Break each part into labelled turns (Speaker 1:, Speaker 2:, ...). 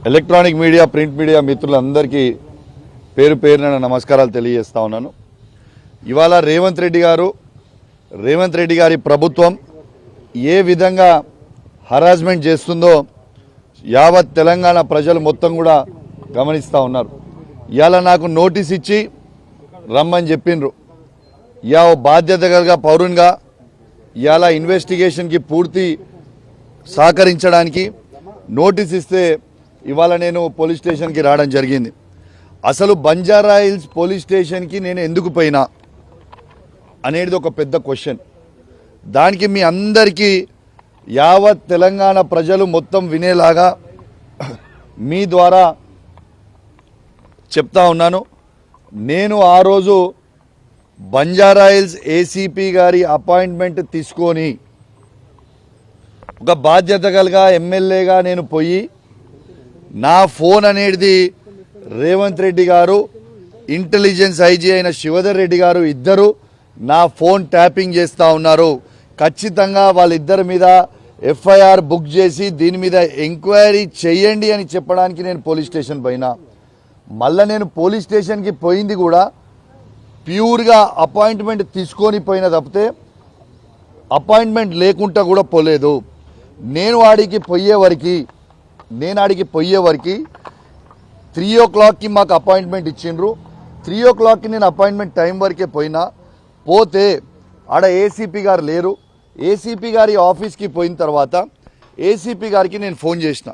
Speaker 1: Electronic media print media మిత్రులందరికీ పేరు పేరున నమస్కారాలు తెలియజేస్తా ఉన్నాను. ఇవాళ రేవంత్ రెడ్డి గారి ప్రభుత్వం ఏ విధంగా హరాస్మెంట్ చేస్తుందో యావత్ తెలంగాణ ప్రజలు మొత్తం కూడా గమనిస్తూ ఉన్నారు. ఇవాళ నాకు నోటీస్ ఇచ్చి రమ్మని చెప్పిండ్రు. ఇవాళ బాధ్యత కలిగిన పౌరునిగా ఇవాళ ఇన్వెస్టిగేషన్కి పూర్తి సహకరించడానికి నోటీస్ ఇస్తే ఇవాళ నేను పోలీస్ స్టేషన్కి రావడం జరిగింది. అసలు బంజారా హిల్స్ పోలీస్ స్టేషన్కి నేను ఎందుకు పోయినా అనేది ఒక పెద్ద క్వశ్చన్. దానికి మీ అందరికీ యావత్ తెలంగాణ ప్రజలు మొత్తం వినేలాగా మీ ద్వారా చెప్తా ఉన్నాను. నేను ఆ రోజు బంజారా హిల్స్ ఏసీపీ గారి అపాయింట్మెంట్ తీసుకొని ఒక బాధ్యత కలిగా ఎమ్మెల్యేగా నేను పోయి నా ఫోన్ అనేది రేవంత్ రెడ్డి గారు ఇంటెలిజెన్స్ ఐజీ అయిన శివధర్ రెడ్డి గారు ఇద్దరు నా ఫోన్ ట్యాపింగ్ చేస్తూ ఉన్నారు. ఖచ్చితంగా వాళ్ళిద్దరి మీద ఎఫ్ఐఆర్ బుక్ చేసి దీని మీద ఎంక్వైరీ చేయండి అని చెప్పడానికి నేను పోలీస్ స్టేషన్ పోయినా. మళ్ళీ నేను పోలీస్ స్టేషన్కి పోయింది కూడా ప్యూర్గా అపాయింట్మెంట్ తీసుకొని పోయిన తప్పితే అపాయింట్మెంట్ లేకుండా కూడా పోలేదు. నేను ఆడికి పోయేవరకు 3 o'clockకి మాకు అపాయింట్మెంట్ ఇచ్చిండ్రు. 3 o'clockకి నేను అపాయింట్మెంట్ టైం వరకే పోతే ఆడ ఏసీపీ గారు లేరు. ఏసీపీ గారి ఆఫీస్కి పోయిన తర్వాత ఏసీపీ గారికి నేను ఫోన్ చేసిన,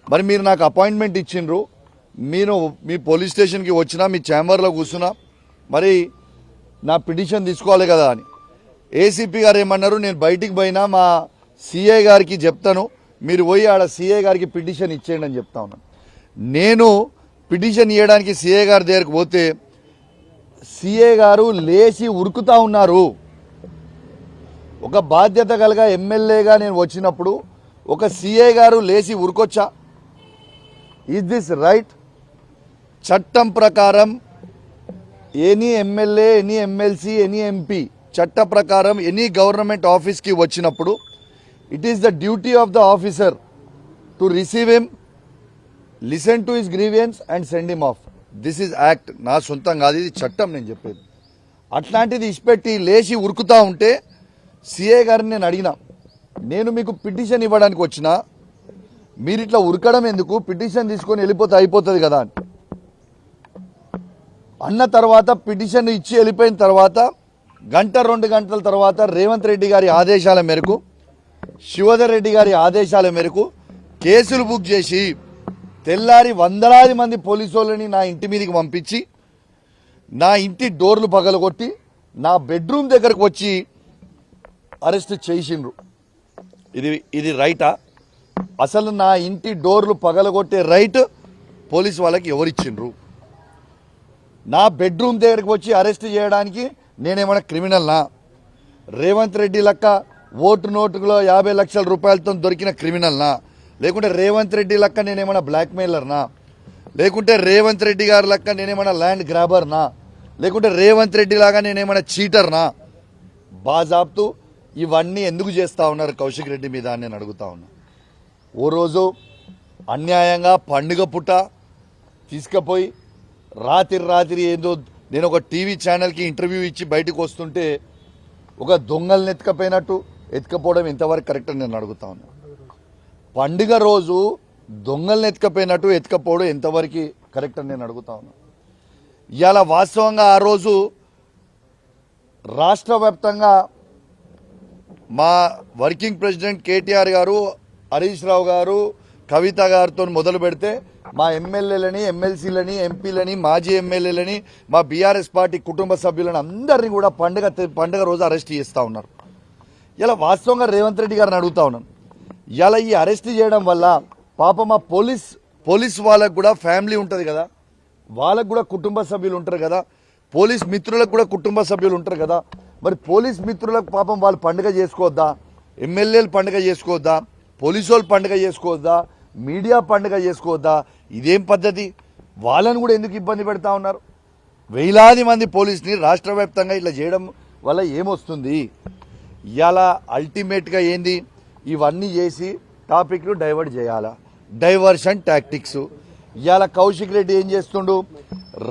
Speaker 1: మరి మీరు నాకు అపాయింట్మెంట్ ఇచ్చిండ్రు, మీరు మీ పోలీస్ స్టేషన్కి వచ్చినా మీ ఛాంబర్లో కూర్చున్నా, మరి నా పిటిషన్ తీసుకోవాలి కదా అని. ఏసీపీ గారు ఏమన్నారు, నేను బయటికి పోయినా మా సిఐ గారికి చెప్తాను, మీరు పోయి ఆడ సిఐ గారికి పిటిషన్ ఇచ్చేయండి అని చెప్తా ఉన్నాను. నేను పిటిషన్ ఇవ్వడానికి సిఐ గారి దగ్గరికి పోతే సిఐ గారు లేచి ఉరుకుతా ఉన్నారు. ఒక బాధ్యత కలిగా ఎమ్మెల్యేగా నేను వచ్చినప్పుడు ఒక సిఐ గారు లేచి ఉరుకొచ్చా? Is this right? చట్టం ప్రకారం any MLA, any MLC, any MP చట్ట ప్రకారం ఎనీ గవర్నమెంట్ ఆఫీస్కి వచ్చినప్పుడు it is the duty of the officer to receive him, listen to his grievance and send him off. This is act. నా సొంతం కాదు, ఇది చట్టం నేను చెప్పేది. అట్లాంటిది ఇష్టపెట్టి లేచి ఉరుకుతా ఉంటే సిఏ గారిని నేను అడిగినా, నేను మీకు పిటిషన్ ఇవ్వడానికి వచ్చినా, మీరు ఇట్లా ఉరకడం ఎందుకు, పిటిషన్ తీసుకొని వెళ్ళిపోతే అయిపోతుంది కదా అన్న తర్వాత పిటిషన్ ఇచ్చి వెళ్ళిపోయిన తర్వాత 1-2 గంటల తర్వాత రేవంత్ రెడ్డి గారి ఆదేశాల మేరకు, శివధర్ రెడ్డి గారి ఆదేశాల మేరకు కేసులు బుక్ చేసి తెల్లారి వందలాది మంది పోలీసు వాళ్ళని నా ఇంటి మీదకి పంపించి నా ఇంటి డోర్లు పగలగొట్టి నా బెడ్రూమ్ దగ్గరకు వచ్చి అరెస్ట్ చేసిండ్రు. ఇది రైటా? అసలు నా ఇంటి డోర్లు పగలగొట్టే రైట్ పోలీసు వాళ్ళకి ఎవరిచ్చిండ్రు? నా బెడ్రూమ్ దగ్గరకు వచ్చి అరెస్ట్ చేయడానికి నేనేమైనా క్రిమినల్నా? రేవంత్ రెడ్డి లెక్క ఓటు నోటులో 50 లక్షల రూపాయలతో దొరికిన క్రిమినల్నా? లేకుంటే రేవంత్ రెడ్డి లెక్క నేనేమైనా బ్లాక్మెయిలర్నా? లేకుంటే రేవంత్ రెడ్డి గారి లెక్క నేనేమైనా ల్యాండ్ గ్రాబర్నా? లేకుంటే రేవంత్ రెడ్డి లాగా నేనేమైనా చీటర్నా? బాజాబ్తు ఇవన్నీ ఎందుకు చేస్తూ ఉన్నారు కౌశిక్ రెడ్డి మీద అని నేను అడుగుతా ఉన్నా. ఓ రోజు అన్యాయంగా పండుగ పుట్ట తీసుకుపోయి రాత్రి ఏందో నేను ఒక టీవీ ఛానల్కి ఇంటర్వ్యూ ఇచ్చి బయటకు వస్తుంటే ఒక దొంగల్ని ఎత్తుకపోవడం ఎంతవరకు కరెక్ట్ అని నేను అడుగుతా ఉన్నా. పండుగ రోజు దొంగల్ని ఎత్తుకపోవడం ఎంతవరకు కరెక్ట్ అని నేను అడుగుతా ఉన్నా. ఇవాళ వాస్తవంగా ఆ రోజు రాష్ట్ర వ్యాప్తంగా మా వర్కింగ్ ప్రెసిడెంట్ కేటీఆర్ గారు, హరీష్ రావు గారు, కవిత గారితో మొదలు పెడితే మా ఎమ్మెల్యేలని, ఎమ్మెల్సీలని, ఎంపీలని, మాజీ ఎమ్మెల్యేలని, మా బీఆర్ఎస్ పార్టీ కుటుంబ సభ్యులని అందరినీ కూడా పండుగ రోజు అరెస్ట్ చేస్తూ ఉన్నారు. ఇలా వాస్తవంగా రేవంత్ రెడ్డి గారిని అడుగుతా ఉన్నాను, ఇలా ఈ అరెస్ట్ చేయడం వల్ల పాప మా పోలీస్ వాళ్ళకు కూడా ఫ్యామిలీ ఉంటుంది కదా, వాళ్ళకు కూడా కుటుంబ సభ్యులు ఉంటారు కదా, పోలీస్ మిత్రులకు కూడా కుటుంబ సభ్యులు ఉంటారు కదా, మరి పోలీస్ మిత్రులకు పాపం వాళ్ళు పండుగ చేసుకోవద్దా? ఎమ్మెల్యేలు పండుగ చేసుకోవద్దా? పోలీసు వాళ్ళు పండుగ చేసుకోవద్దా? మీడియా పండుగ చేసుకోవద్దా? ఇదేం పద్ధతి? వాళ్ళని కూడా ఎందుకు ఇబ్బంది పెడతా ఉన్నారు? వేలాది మంది పోలీసుని రాష్ట్ర వ్యాప్తంగా ఇట్లా చేయడం వల్ల ఏమొస్తుంది? ఇవాళ అల్టిమేట్గా ఏంది, ఇవన్నీ చేసి టాపిక్లు డైవర్ట్ చేయాలా? Diversion tactics. ఇవాళ కౌశిక్ రెడ్డి ఏం చేస్తుండు,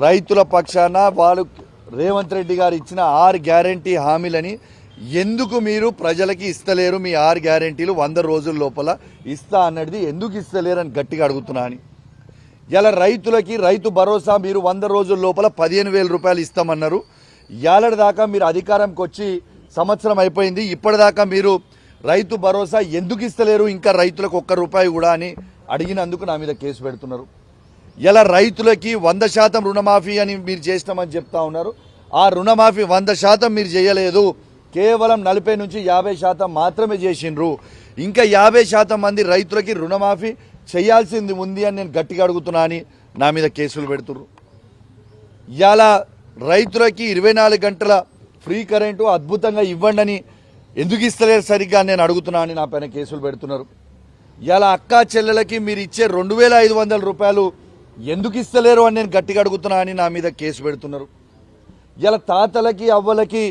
Speaker 1: రైతుల పక్షాన వాళ్ళు రేవంత్ రెడ్డి గారు ఇచ్చిన 6 గ్యారంటీ హామీలని ఎందుకు మీరు ప్రజలకి ఇస్తలేరు, మీ 6 గ్యారంటీలు 100 రోజుల లోపల ఇస్తా అన్నది ఎందుకు ఇస్తలేరు అని గట్టిగా అడుగుతున్నా అని. ఇలా రైతులకి రైతు భరోసా మీరు 100 రోజుల లోపల 15,000 రూపాయలు ఇస్తామన్నారు. ఏడాది దాకా మీరు అధికారంకి వచ్చి సంవత్సరం అయిపోయింది, ఇప్పటిదాకా మీరు రైతు భరోసా ఎందుకు ఇస్తలేరు, ఇంకా రైతులకు 1 రూపాయి కూడా అని అడిగినందుకు నా మీద కేసు పెడుతున్నారు. ఇలా రైతులకి 100% రుణమాఫీ అని మీరు చేస్తామని చెప్తా ఉన్నారు. ఆ రుణమాఫీ 100% మీరు చేయలేదు, కేవలం 40 నుంచి 50% మాత్రమే చేసిండ్రు. ఇంకా 50% మంది రైతులకి రుణమాఫీ చేయాల్సింది ఉంది అని నేను గట్టిగా అడుగుతున్నా అని నా మీద కేసులు పెడుతున్నారు. ఇవాళ రైతులకి 24 గంటల ఫ్రీ కరెంటు అద్భుతంగా ఇవ్వండి అని ఎందుకు ఇస్తలేరు సరిగ్గా నేను అడుగుతున్నా అని నా పైన కేసులు పెడుతున్నారు. ఇవాళ అక్కా చెల్లెలకి మీరు ఇచ్చే 2,500 రూపాయలు ఎందుకు ఇస్తలేరు అని నేను గట్టిగా అడుగుతున్నా అని నా మీద కేసు పెడుతున్నారు. ఇలా తాతలకి అవ్వలకి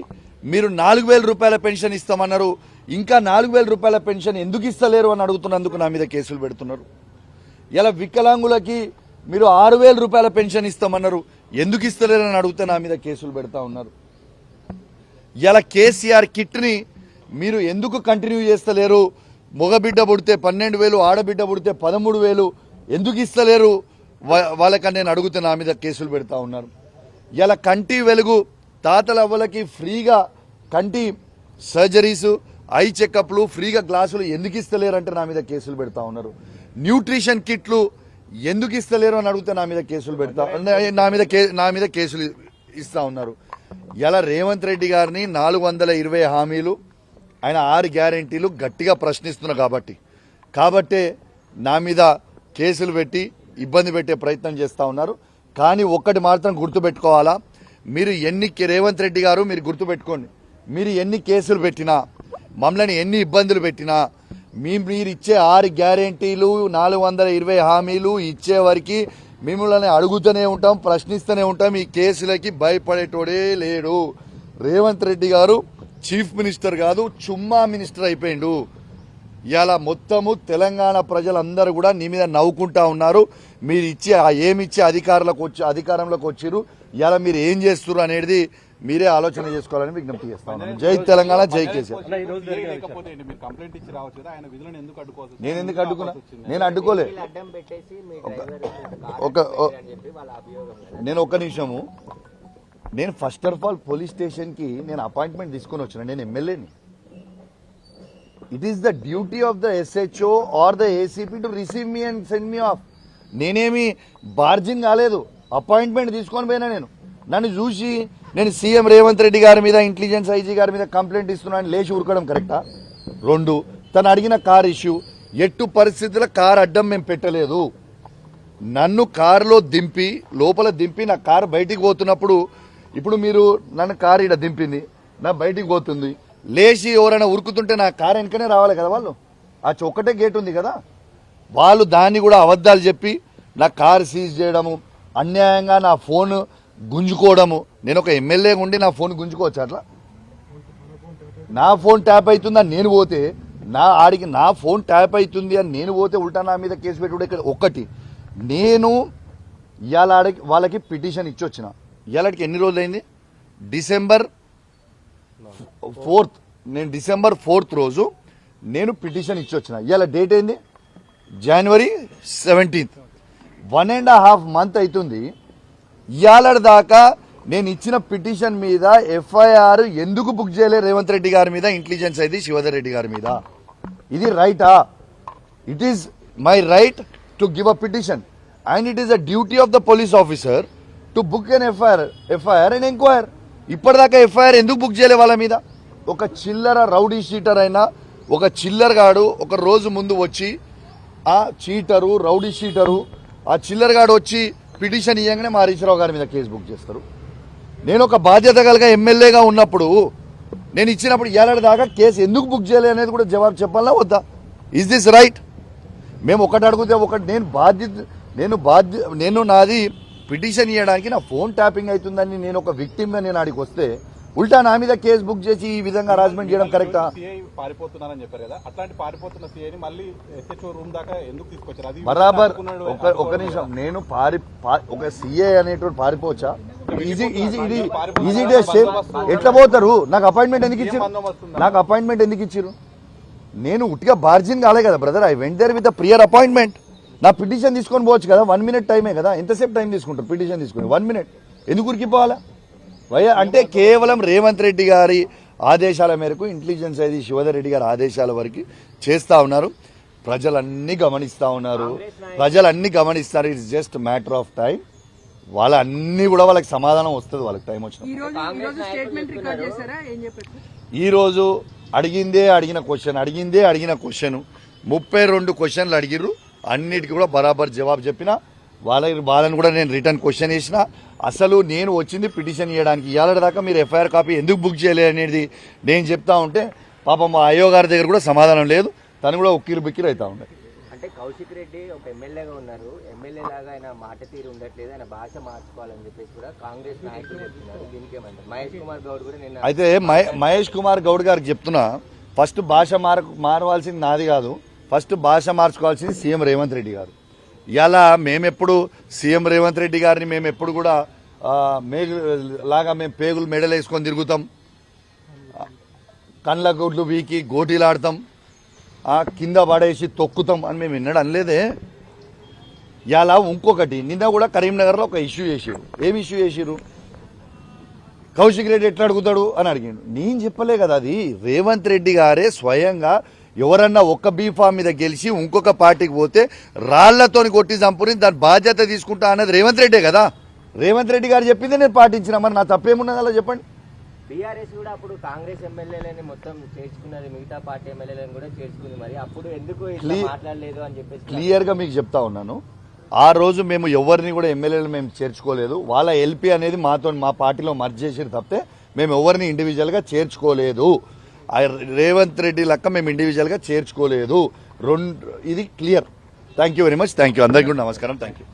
Speaker 1: మీరు 4,000 రూపాయల పెన్షన్ ఇస్తామన్నారు, ఇంకా 4,000 రూపాయల పెన్షన్ ఎందుకు ఇస్తలేరు అని అడుగుతున్నందుకు నా మీద కేసులు పెడుతున్నారు. ఇలా వికలాంగులకి మీరు 6,000 రూపాయల పెన్షన్ ఇస్తామన్నారు, ఎందుకు ఇస్తలేరు అని అడిగితే నా మీద కేసులు పెడతా ఉన్నారు. ఇలా కేసీఆర్ కిట్ని మీరు ఎందుకు కంటిన్యూ చేస్తలేరు, మగబిడ్డ పుడితే 12,000, ఆడబిడ్డ పుడితే 13,000 ఎందుకు ఇస్తలేరు వాళ్ళకని నేను అడిగితే నా మీద కేసులు పెడతా ఉన్నారు. ఇలా కంటి వెలుగు తాతల అవ్వలకి ఫ్రీగా కంటి సర్జరీసు, ఐ చెకప్లు, ఫ్రీగా గ్లాసులు ఎందుకు ఇస్తలేరు అంటే నా మీద కేసులు పెడతా ఉన్నారు. న్యూట్రిషన్ కిట్లు ఎందుకు ఇస్తలేరు అని అడిగితే నా మీద కేసులు పెడతా నా మీద కేసులు ఇస్తా ఉన్నారు. ఇలా రేవంత్ రెడ్డి గారిని 420 హామీలు, ఆయన 6 గ్యారెంటీలు గట్టిగా ప్రశ్నిస్తున్నారు కాబట్టే నా మీద కేసులు పెట్టి ఇబ్బంది పెట్టే ప్రయత్నం చేస్తూ ఉన్నారు. కానీ ఒక్కటి మాత్రం గుర్తుపెట్టుకోవాలా, మీరు రేవంత్ రెడ్డి గారు మీరు గుర్తుపెట్టుకోండి, మీరు ఎన్ని కేసులు పెట్టినా, మమ్మల్ని ఎన్ని ఇబ్బందులు పెట్టినా, మీరు ఇచ్చే 6 గ్యారెంటీలు 420 హామీలు ఇచ్చే వరకు మిమ్మల్ని అడుగుతూనే ఉంటాం, ప్రశ్నిస్తూనే ఉంటాం. ఈ కేసులకి భయపడేటోడే లేడు. రేవంత్ రెడ్డి గారు చీఫ్ మినిస్టర్ కాదు, చుమ్మా మినిస్టర్ అయిపోయిండు. ఇవాళ మొత్తము తెలంగాణ ప్రజలందరూ కూడా నీ మీద నవ్వుకుంటా ఉన్నారు. మీరు ఇచ్చే ఏమిచ్చే అధికారంలోకి వచ్చిరు, ఇవాళ మీరు ఏం చేస్తున్నారు అనేది మీరే ఆలోచన చేసుకోవాలని విజ్ఞప్తి చేస్తా ఉన్నాను. జై తెలంగాణ, జై కేసీఆర్. నేను ఎందుకు అడ్డుకున్నా? నేను అడ్డుకోలే. నేను ఒక్క నిమిషము, నేను ఫస్ట్ ఆఫ్ ఆల్ పోలీస్ స్టేషన్కి నేను అపాయింట్మెంట్ తీసుకుని వచ్చిన, నేను ఎమ్మెల్యేని. It is the duty of the SHO or the ACP to receive me and send me off. నేనేమి బార్జింగ్ కాలేదు, అపాయింట్మెంట్ తీసుకొని పోయినా. నన్ను చూసి నేను సీఎం రేవంత్ రెడ్డి గారి మీద, ఇంటెలిజెన్స్ IG గారి మీద కంప్లైంట్ ఇస్తున్నాను లేచి ఉరకడం కరెక్టా? 2, తను అడిగిన కార్ ఇష్యూ, ఎట్టు పరిస్థితుల కార్ అడ్డం మేము పెట్టలేదు. నన్ను కారులో దింపి లోపల దింపి నా కారు బయటికి పోతున్నప్పుడు, ఇప్పుడు మీరు నన్ను కారు ఇక్కడ దింపింది, నా బయటికి పోతుంది, లేచి ఎవరైనా ఉరుకుతుంటే నా కారు వెనుకనే రావాలి కదా వాళ్ళు. ఆ ఒక్కటే గేట్ ఉంది కదా, వాళ్ళు దాన్ని కూడా అబద్ధాలు చెప్పి నా కారు సీజ్ చేయడము, అన్యాయంగా నా ఫోన్ గుంజుకోవడము. నేను ఒక ఎమ్మెల్యేగా ఉండి నా ఫోన్ గుంజుకోవచ్చు అట్లా? నా ఫోన్ ట్యాప్ అవుతుందని నేను పోతే, నా ఫోన్ ట్యాప్ అవుతుంది అని నేను పోతే ఉల్టా నా మీద కేసు పెట్టుకుంటే ఇక్కడ ఒకటి. నేను ఇవాళ వాళ్ళకి పిటిషన్ ఇచ్చి వచ్చిన, ఇవాళకి ఎన్ని రోజులు అయింది? డిసెంబర్ 4th, నేను డిసెంబర్ 4th రోజు నేను పిటిషన్ ఇచ్చి వచ్చిన. ఇవాళ డేట్ ఏంది? జనవరి 17th. 1.5 month అవుతుంది. ఇవాళ దాకా నేను ఇచ్చిన పిటిషన్ మీద FIR ఎందుకు బుక్ చేయలేదు రేవంత్ రెడ్డి గారి మీద, ఇంటెలిజెన్స్ ID శివధర్ రెడ్డి గారి మీద? ఇది రైటా? It is my right to give a petition and it is a duty of the police officer to book an FIR and enquire. ఇప్పటిదాకా FIR ఎందుకు బుక్ చేయలే వాళ్ళ మీద? ఒక చిల్లర రౌడీ షీటర్ అయినా ఒక చిల్లర్ గాడు ఒక రోజు ముందు వచ్చి, ఆ చీటరు రౌడీ షీటరు ఆ చిల్లర్ గాడు వచ్చి పిటిషన్ ఇవ్వగానే మా హరీష్ రావు గారి మీద కేసు బుక్ చేస్తారు. నేను ఒక బాధ్యత కలిగా ఎమ్మెల్యేగా ఉన్నప్పుడు నేను ఇచ్చినప్పుడు ఏడాది దాకా కేసు ఎందుకు బుక్ చేయలేదు అనేది కూడా జవాబు చెప్పాలా వద్దా? Is this right? మేము ఒకటి అడిగితే ఒకటి, నేను నాది పిటిషన్ ఇవ్వడానికి నా ఫోన్ ట్యాపింగ్ అవుతుందని నేను ఒక విక్టిమ్గా నేను ఆడికి వస్తే ఉల్టా నా మీద కేసు బుక్ చేసి ఈ విధంగా హరాస్మెంట్ చేయడం కరెక్టా?
Speaker 2: సిఐ పారిపోతున్నారని చెప్పారు కదా, అట్లాంటి పారిపోతున్న సిఐని మళ్ళీ ఎస్హెచ్ఓ రూమ్ దాకా ఎందుకు తీసుకొచ్చారు? అది
Speaker 1: బరాబర్ ఒక నిమిషం, నేను ఒక సిఏ అనేటువంటి పారిపోవచ్చా? ఈజీ డేస్ ఎట్లా పోతారు? నాకు అపాయింట్మెంట్ ఎందుకు ఇచ్చారు? నేను ఉట్టిగా బార్జిన్ కాలే కదా brother, I went there with prior appointment. నా పిటిషన్ తీసుకొని పోవచ్చు కదా, 1 minute టైమే కదా. ఎంతసేపు టైం తీసుకుంటారు పిటిషన్ తీసుకుని? 1 minute. ఎందుకు ఉరికిపోవాలా? అంటే కేవలం రేవంత్ రెడ్డి గారి ఆదేశాల మేరకు ఇంటెలిజెన్స్ అది శివధర్ రెడ్డి గారి ఆదేశాల వరకు చేస్తూ ఉన్నారు. ప్రజలన్నీ గమనిస్తూ ఉన్నారు, it's just matter of time. వాళ్ళకి సమాధానం వస్తుంది, వాళ్ళకి టైం వచ్చిన. ఈరోజు అడిగిన క్వశ్చన్ 32 క్వశ్చన్లు అడిగిర్రు, అన్నిటికీ కూడా బరాబర్ జవాబు చెప్పిన. వాళ్ళని కూడా నేను రిటర్న్ క్వశ్చన్ చేసిన. అసలు నేను వచ్చింది పిటిషన్ చేయడానికి, ఇవాళ దాకా మీరు ఎఫ్ఐఆర్ కాపీ ఎందుకు బుక్ చేయలేదు అనేది నేను చెప్తా ఉంటే పాపం మా అయ్యో గారి దగ్గర కూడా సమాధానం లేదు. తను కూడా ఉక్కిరి బిక్కిరి అవుతా ఉన్నాయి.
Speaker 3: అంటే కౌశిక్ రెడ్డి ఒక ఎమ్మెల్యేగా ఉన్నారు, ఎమ్మెల్యే లాగా ఆయన మాట తీరు ఉండట్లేదు, ఆయన భాష మార్చుకోవాలని చెప్పేసి కూడా కాంగ్రెస్ నాయకులు చెప్తున్నారు. దీనికి ఏమంటారు? మహేష్ కుమార్ గౌడ్ కూడా నిన్న
Speaker 1: అయితే మహేష్ కుమార్ గౌడ్ గారికి చెప్తున్నా, ఫస్ట్ భాష మారవాల్సింది నాది కాదు, ఫస్ట్ భాష మార్చుకోవాల్సింది సీఎం రేవంత్ రెడ్డి గారు. ఇలా మేమెప్పుడు సీఎం రేవంత్ రెడ్డి గారిని మేమెప్పుడు కూడా మేము పేగులు మెడలు వేసుకొని తిరుగుతాం, కండ్ల గుడ్లు వీకి గోటీలాడతాం, కింద పడేసి తొక్కుతాం అని మేము విన్నాడు అనలేదే. ఇలా ఇంకొకటి, నిన్న కూడా కరీంనగర్లో ఒక ఇష్యూ చేసారు. ఏం ఇష్యూ చేసారు? కౌశిక్ రెడ్డి ఎట్లా అడుగుతాడు అని అడిగాడు. నేను చెప్పలే కదా, అది రేవంత్ రెడ్డి గారే స్వయంగా ఎవరన్నా ఒక్క బీఫామ్ మీద గెలిచి ఇంకొక పార్టీకి పోతే రాళ్లతోని కొట్టి చంపుని దాని బాధ్యత తీసుకుంటా అన్నది రేవంత్ రెడ్డే కదా. రేవంత్ రెడ్డి గారు చెప్పిందే నేను పాటించిన, మరి నా తప్పేమున్నది అలా చెప్పండి.
Speaker 3: బీఆర్ఎస్ కూడా అప్పుడు కాంగ్రెస్ ఎమ్మెల్యేలని మొత్తం చేర్చుకున్నది, మిగతా పార్టీ ఎమ్మెల్యేలను కూడా చేర్చుకుంది, మరి అప్పుడు ఎందుకు మాట్లాడలేదు అని చెప్పేసి
Speaker 1: క్లియర్ గా మీకు చెప్తా ఉన్నాను. ఆ రోజు మేము ఎవరిని కూడా ఎమ్మెల్యేలు మేము చేర్చుకోలేదు. వాళ్ళ ఎల్పీ అనేది మా పార్టీలో మర్జ్ చేసేది తప్పితే మేము ఎవరిని ఇండివిజువల్ గా చేర్చుకోలేదు. రేవంత్ రెడ్డి లెక్క మేము ఇండివిజువల్ గా చేర్చుకోలేదు. ఇది clear. Thank you very much. Thank you అందరికీ కూడా నమస్కారం. Thank you.